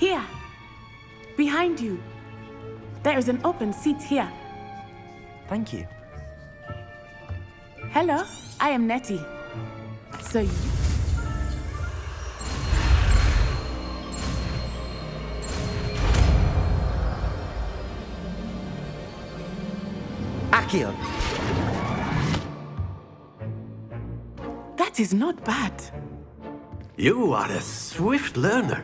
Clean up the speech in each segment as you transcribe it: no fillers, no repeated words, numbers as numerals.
Here. Behind you. There is an open seat here. Thank you. Hello, I am Nettie. So you... Accio. That is not bad. You are a swift learner.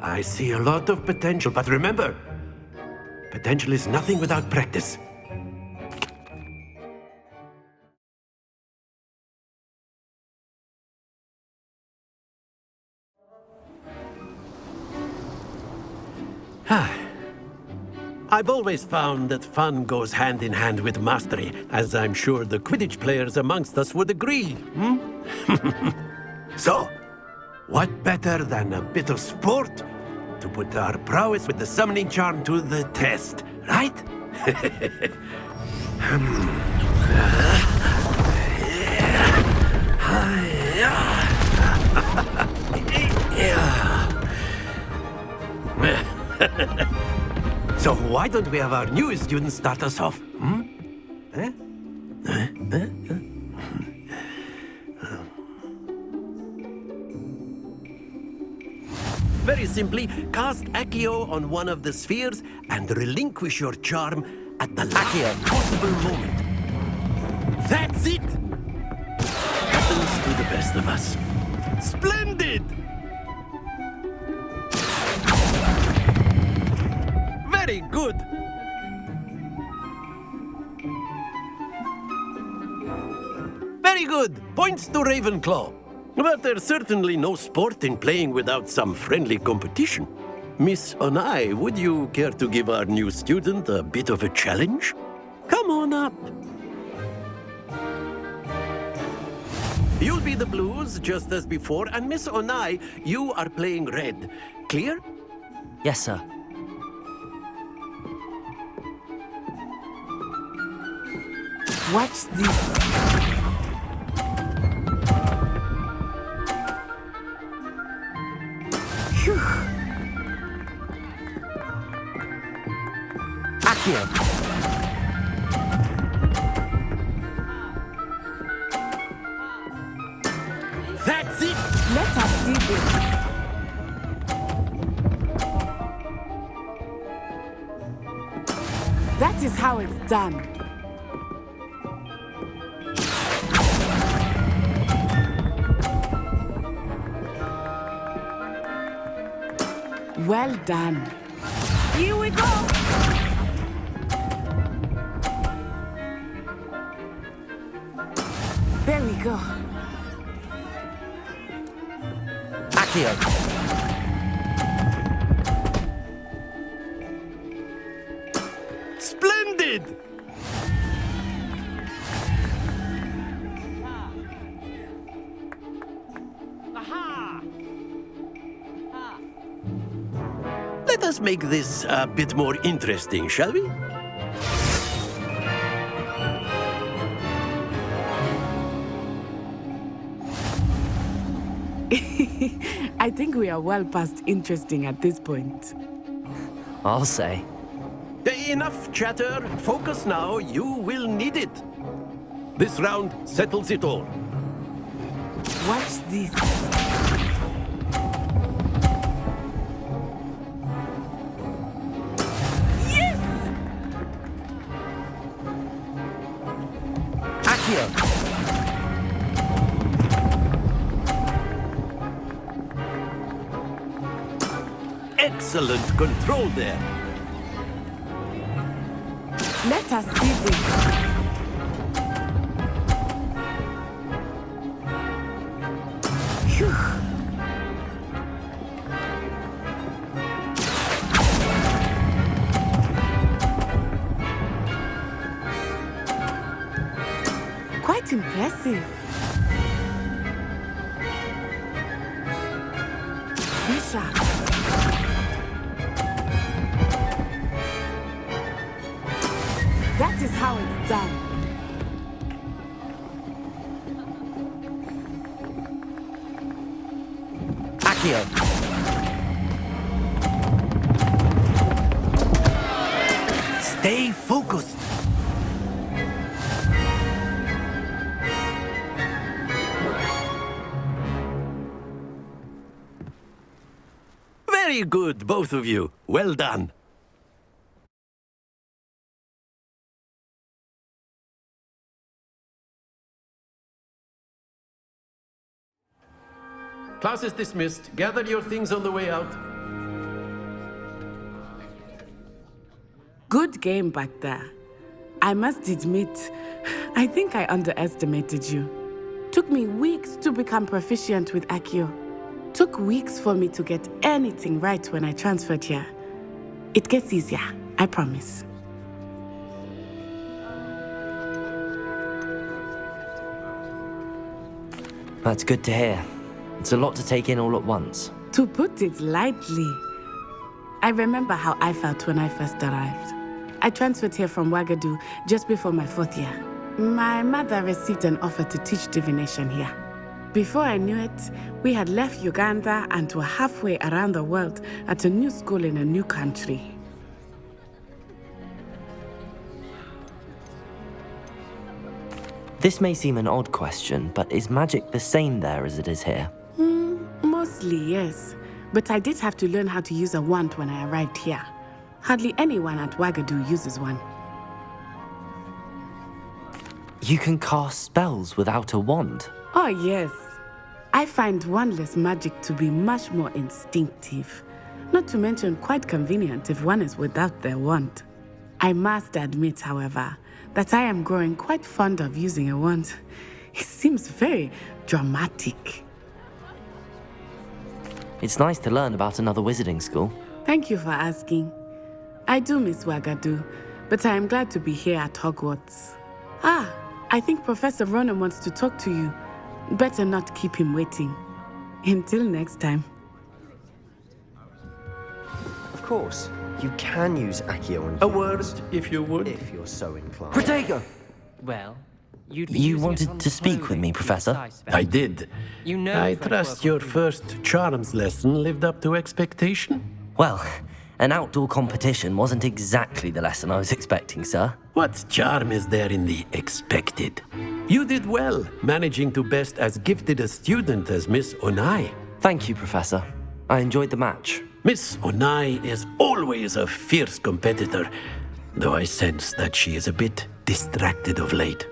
I see a lot of potential, but remember, potential is nothing without practice. I've always found that fun goes hand in hand with mastery, as I'm sure the Quidditch players amongst us would agree, So, what better than a bit of sport to put our prowess with the summoning charm to the test, right? So why don't we have our newest student start us off? Very simply, cast Accio on one of the spheres and relinquish your charm at the last possible moment. That's it! Happens to the best of us. Splendid! Very good! Very good! Points to Ravenclaw. But there's certainly no sport in playing without some friendly competition. Miss Onai, would you care to give our new student a bit of a challenge? Come on up. You'll be the blues, just as before, and Miss Onai, you are playing red. Clear? Yes, sir. Watch this. Phew. Accio. That's it! Let us see this. That is how it's done. Well done. Here we go. There we go. Accio. Splendid! Let us make this a bit more interesting, shall we? I think we are well past interesting at this point. I'll say. Enough chatter. Focus now. You will need it. This round settles it all. Watch this. Accio. Excellent control there. Let us see this. Phew. Quite impressive. Bishop. That is how it's done. Accio. Stay focused. Very good, both of you. Well done. Class is dismissed. Gather your things on the way out. Good game back there. I must admit, I think I underestimated you. Took me weeks to become proficient with Accio. Took weeks for me to get anything right when I transferred here. It gets easier, I promise. That's good to hear. It's a lot to take in all at once. To put it lightly, I remember how I felt when I first arrived. I transferred here from Ouagadougou just before my 4th year. My mother received an offer to teach divination here. Before I knew it, we had left Uganda and were halfway around the world at a new school in a new country. This may seem an odd question, but is magic the same there as it is here? Mostly, yes. But I did have to learn how to use a wand when I arrived here. Hardly anyone at Ouagadougou uses one. You can cast spells without a wand? Oh, yes. I find wandless magic to be much more instinctive. Not to mention quite convenient if one is without their wand. I must admit, however, that I am growing quite fond of using a wand. It seems very dramatic. It's nice to learn about another wizarding school. Thank you for asking. I do miss Ouagadougou, but I am glad to be here at Hogwarts. I think Professor Ronan wants to talk to you. Better not keep him waiting. Until next time. Of course, you can use Accio on A humans, word, if you would. if you're so inclined. Protego! Well, you'd be You using it wanted on to speak with clothing me, for Professor? precise spell. I did. You know I fresh trust work your will be- first charms lesson lived up to expectation. Well, an outdoor competition wasn't exactly the lesson I was expecting, sir. What charm is there in the expected? You did well, managing to best as gifted a student as Miss Onai. Thank you, Professor. I enjoyed the match. Miss Onai is always a fierce competitor, though I sense that she is a bit distracted of late.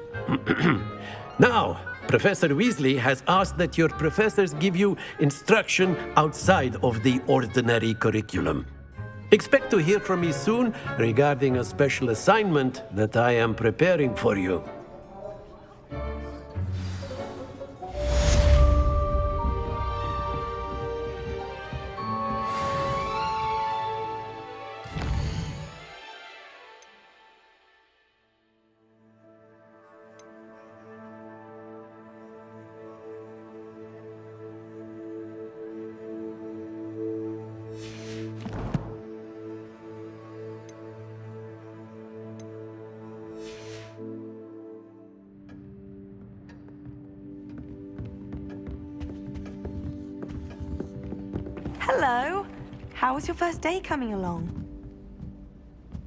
Now, Professor Weasley has asked that your professors give you instruction outside of the ordinary curriculum. Expect to hear from me soon regarding a special assignment that I am preparing for you. Hello. How was your first day coming along?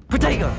Protego!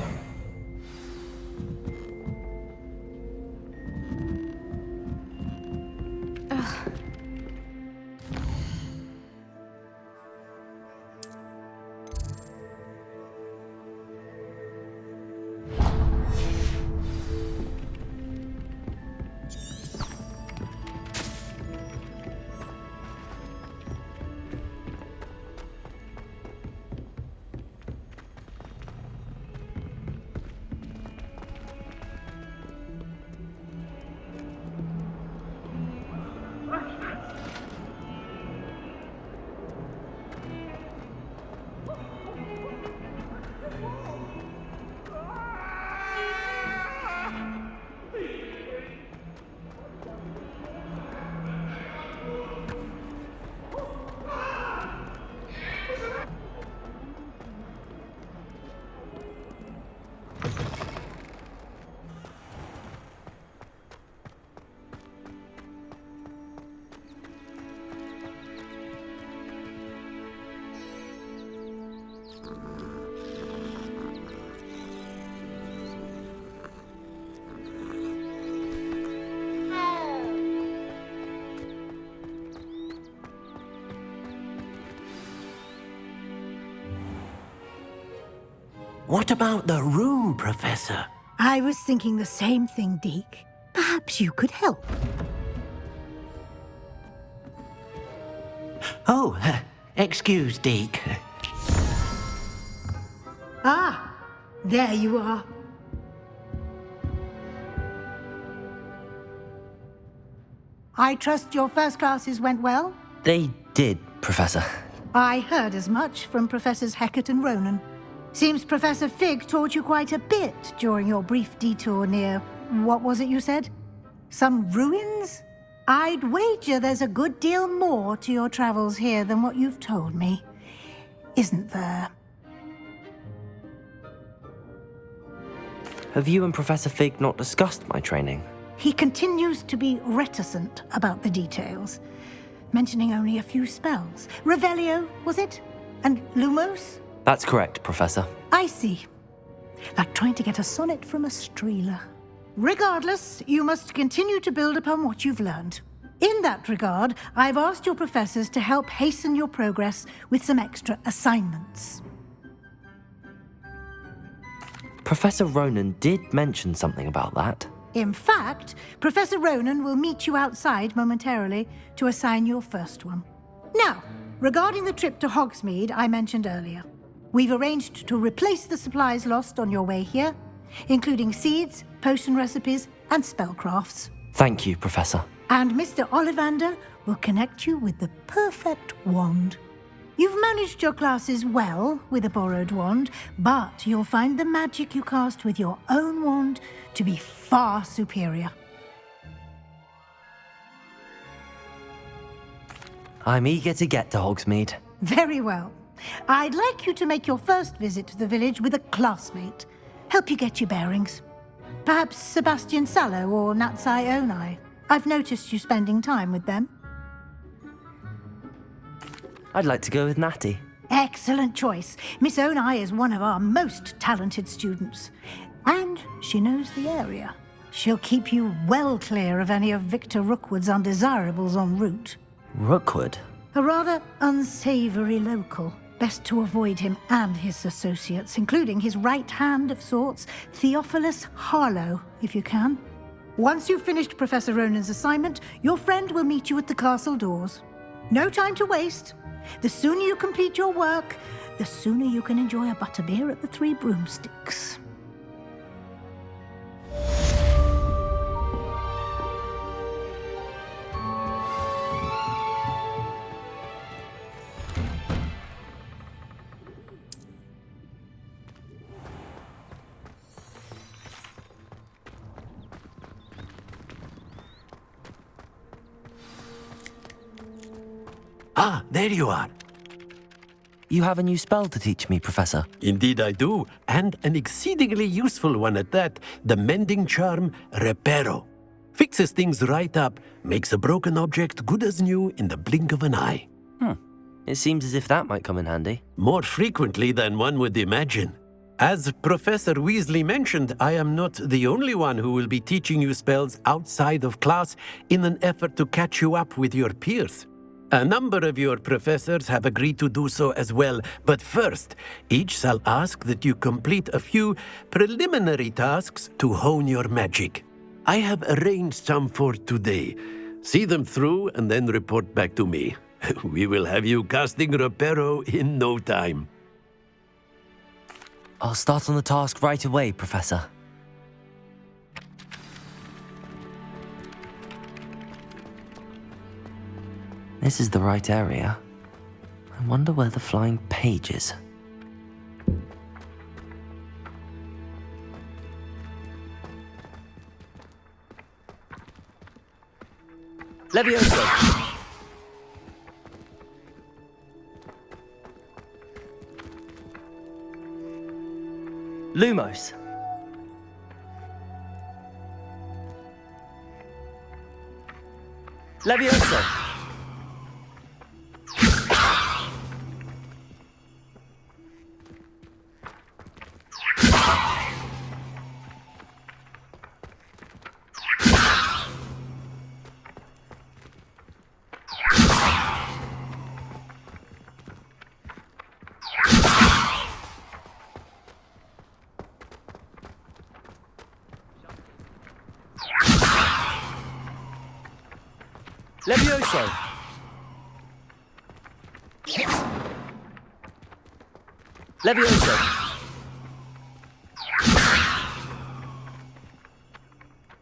What about the room, Professor? I was thinking the same thing, Deke. Perhaps you could help. Oh, excuse, Deke. Ah, there you are. I trust your first classes went well? They did, Professor. I heard as much from Professors Hecat and Ronan. Seems Professor Fig taught you quite a bit during your brief detour near... what was it you said? Some ruins? I'd wager there's a good deal more to your travels here than what you've told me. Isn't there? Have you and Professor Fig not discussed my training? He continues to be reticent about the details, mentioning only a few spells. Revelio, was it? And Lumos? That's correct, Professor. I see. Like trying to get a sonnet from a streeler. Regardless, you must continue to build upon what you've learned. In that regard, I've asked your professors to help hasten your progress with some extra assignments. Professor Ronan did mention something about that. In fact, Professor Ronan will meet you outside momentarily to assign your first one. Now, regarding the trip to Hogsmeade I mentioned earlier, we've arranged to replace the supplies lost on your way here, including seeds, potion recipes, and spellcrafts. Thank you, Professor. And Mr. Ollivander will connect you with the perfect wand. You've managed your classes well with a borrowed wand, but you'll find the magic you cast with your own wand to be far superior. I'm eager to get to Hogsmeade. Very well. I'd like you to make your first visit to the village with a classmate. Help you get your bearings. Perhaps Sebastian Sallow or Natsai Onai. I've noticed you spending time with them. I'd like to go with Natty. Excellent choice. Miss Onai is one of our most talented students. And she knows the area. She'll keep you well clear of any of Victor Rookwood's undesirables en route. Rookwood? A rather unsavory local. Best to avoid him and his associates, including his right hand of sorts, Theophilus Harlow, if you can. Once you've finished Professor Ronan's assignment, your friend will meet you at the castle doors. No time to waste. The sooner you complete your work, the sooner you can enjoy a butterbeer at the Three Broomsticks. Ah, there you are. You have a new spell to teach me, Professor. Indeed I do, and an exceedingly useful one at that, the mending charm Reparo. Fixes things right up, makes a broken object good as new in the blink of an eye. It seems as if that might come in handy. More frequently than one would imagine. As Professor Weasley mentioned, I am not the only one who will be teaching you spells outside of class in an effort to catch you up with your peers. A number of your professors have agreed to do so as well, but first, each shall ask that you complete a few preliminary tasks to hone your magic. I have arranged some for today. See them through and then report back to me. We will have you casting Reparo in no time. I'll start on the task right away, Professor. This is the right area. I wonder where the flying page is. Levioso! Lumos! Levioso! Levioso! Levioso!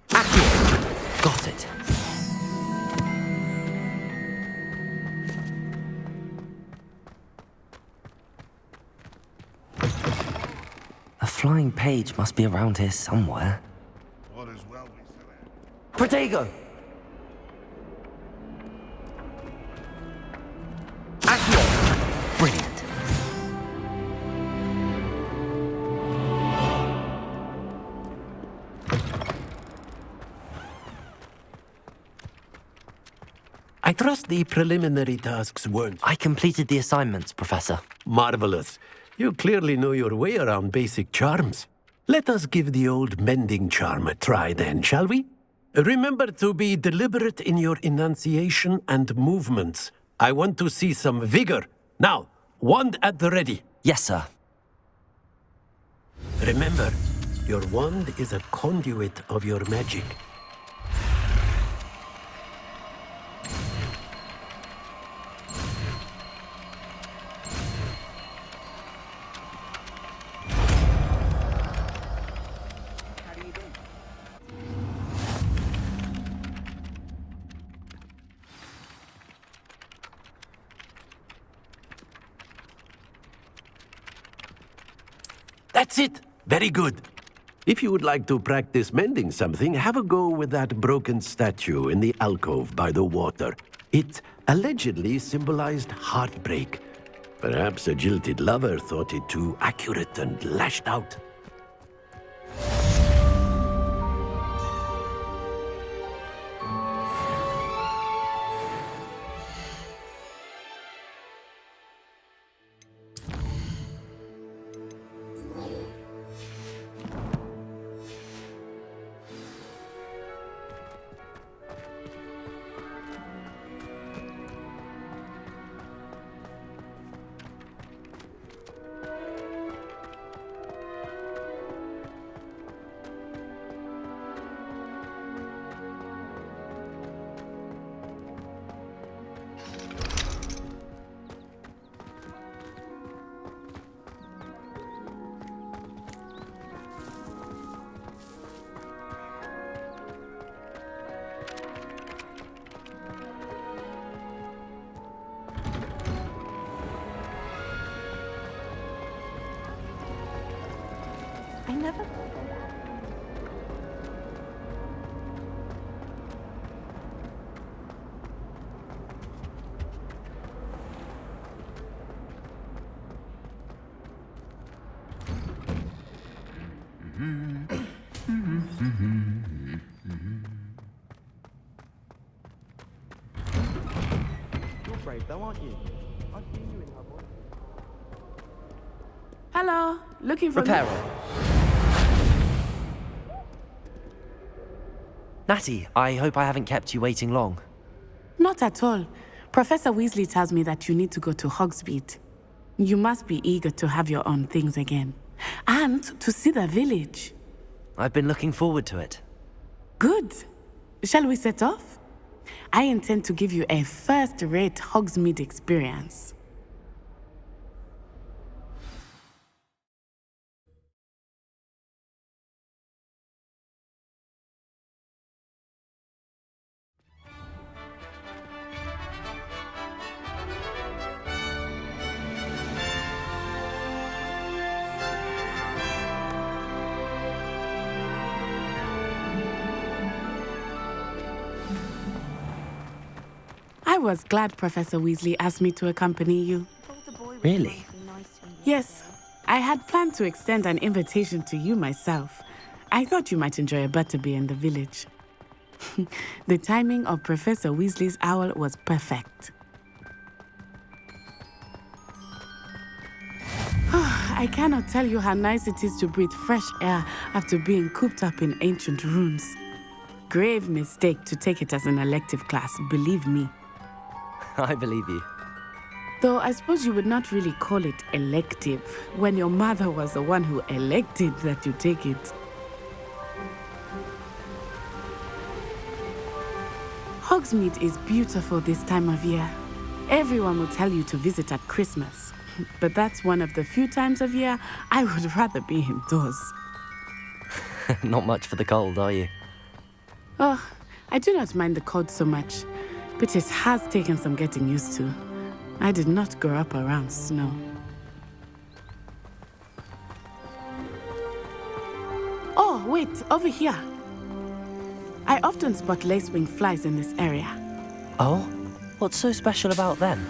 Accio! Got it. A flying page must be around here somewhere. Protego! Accio! Brilliant. I trust the preliminary tasks weren't I completed the assignments, Professor. marvelous. You clearly know your way around basic charms. Let us give the old mending charm a try then, shall we? Remember to be deliberate in your enunciation and movements. I want to see some vigor. Now, wand at the ready. Yes, sir. Remember, your wand is a conduit of your magic. That's it. Very good. If you would like to practice mending something, have a go with that broken statue in the alcove by the water. It allegedly symbolized heartbreak. Perhaps a jilted lover thought it too accurate and lashed out. I never. You're brave though, aren't you? I've seen you in Hogwarts. Hello, looking for me? Reparo. Natty, I hope I haven't kept you waiting long. Not at all. Professor Weasley tells me that you need to go to Hogsmeade. You must be eager to have your own things again. And to see the village. I've been looking forward to it. Good. Shall we set off? I intend to give you a first-rate Hogsmeade experience. I was glad Professor Weasley asked me to accompany you. Really? Yes, I had planned to extend an invitation to you myself. I thought you might enjoy a butterbeer in the village. The timing of Professor Weasley's owl was perfect. I cannot tell you how nice it is to breathe fresh air after being cooped up in ancient ruins. Grave mistake to take it as an elective class, believe me. I believe you. Though I suppose you would not really call it elective when your mother was the one who elected that you take it. Hogsmeade is beautiful this time of year. Everyone will tell you to visit at Christmas. But that's one of the few times of year I would rather be indoors. Not much for the cold, are you? Oh, I do not mind the cold so much, but it has taken some getting used to. I did not grow up around snow. Oh, wait, over here. I often spot lacewing flies in this area. Oh? What's so special about them?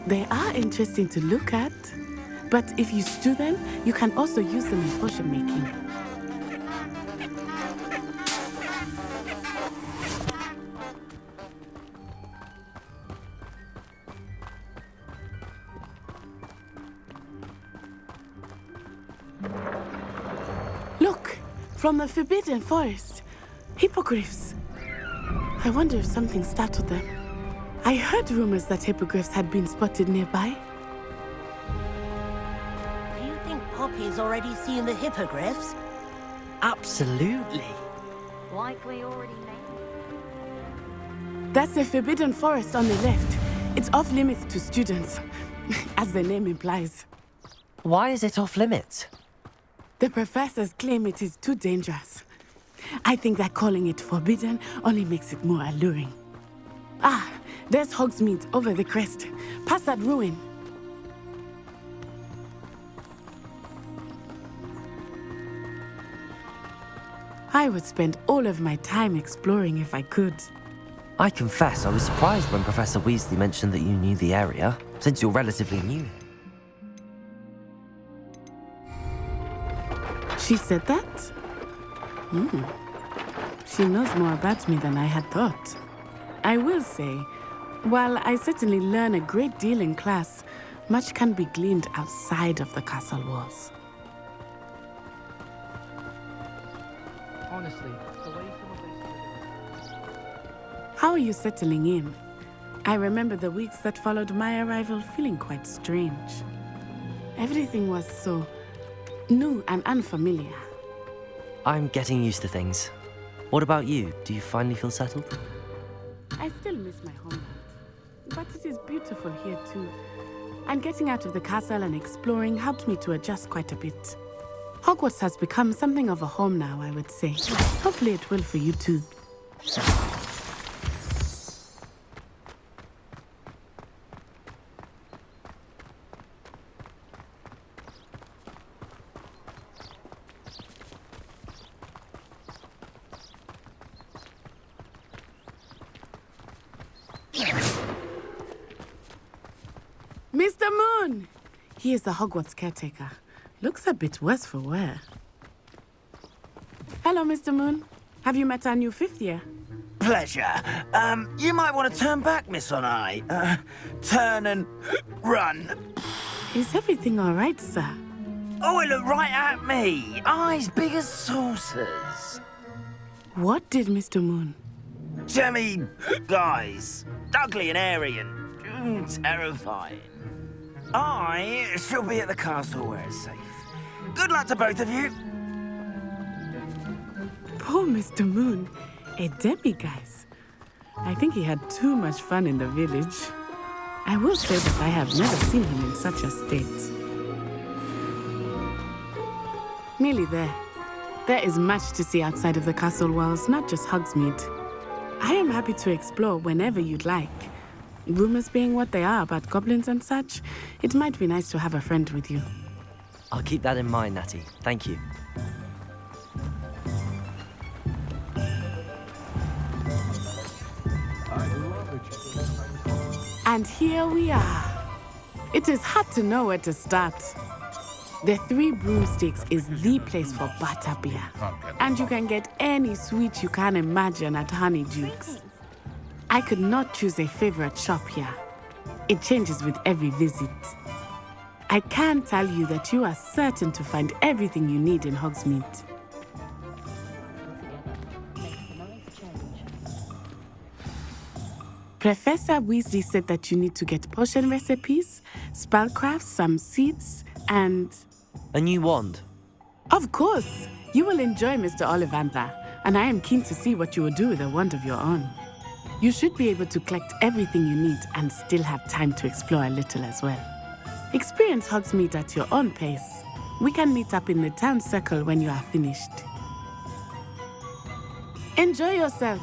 They are interesting to look at, but if you stew them, you can also use them in potion making. Look, from the Forbidden Forest, hippogriffs. I wonder if something startled them. I heard rumors that hippogriffs had been spotted nearby. Do you think Poppy's already seen the hippogriffs? Absolutely. Likely already named. That's the Forbidden Forest on the left. It's off limits to students, as the name implies. Why is it off limits? The professors claim it is too dangerous. I think that calling it forbidden only makes it more alluring. Ah, there's Hogsmeade over the crest. Past that ruin. I would spend all of my time exploring if I could. I confess I was surprised when Professor Weasley mentioned that you knew the area, since you're relatively new. She said that? She knows more about me than I had thought. I will say, while I certainly learn a great deal in class, much can be gleaned outside of the castle walls. Honestly, the way some of these... How are you settling in? I remember the weeks that followed my arrival feeling quite strange. Everything was so new and unfamiliar. I'm getting used to things. What about you? Do you finally feel settled? I still miss my homeland, but it is beautiful here too. And getting out of the castle and exploring helped me to adjust quite a bit. Hogwarts has become something of a home now, I would say. Hopefully it will for you too. Mr. Moon! He is the Hogwarts caretaker. Looks a bit worse for wear. Hello, Mr. Moon. Have you met our new fifth year? Pleasure. You might want to turn back, Miss Onai. Turn and run. Is everything all right, sir? Oh, it looked right at me. Eyes big as saucers. What did Mr. Moon? Jemmy guys. Ugly and airy and terrifying. I shall be at the castle where it's safe. Good luck to both of you. Poor Mr. Moon. A demiguise. I think he had too much fun in the village. I will say that I have never seen him in such a state. Nearly there. There is much to see outside of the castle walls, not just Hogsmeade. I am happy to explore whenever you'd like. Rumors being what they are about goblins and such, it might be nice to have a friend with you. I'll keep that in mind, Natty. Thank you. And here we are. It is hard to know where to start. The Three Broomsticks is the place for butterbeer. And you can get any sweet you can imagine at Honeydukes. I could not choose a favorite shop here. It changes with every visit. I can tell you that you are certain to find everything you need in Hogsmeade. Professor Weasley said that you need to get potion recipes, spellcrafts, some seeds, and... A new wand. Of course! You will enjoy Mr. Ollivander, and I am keen to see what you will do with a wand of your own. You should be able to collect everything you need and still have time to explore a little as well. Experience Hogsmeade at your own pace. We can meet up in the town circle when you are finished. Enjoy yourself!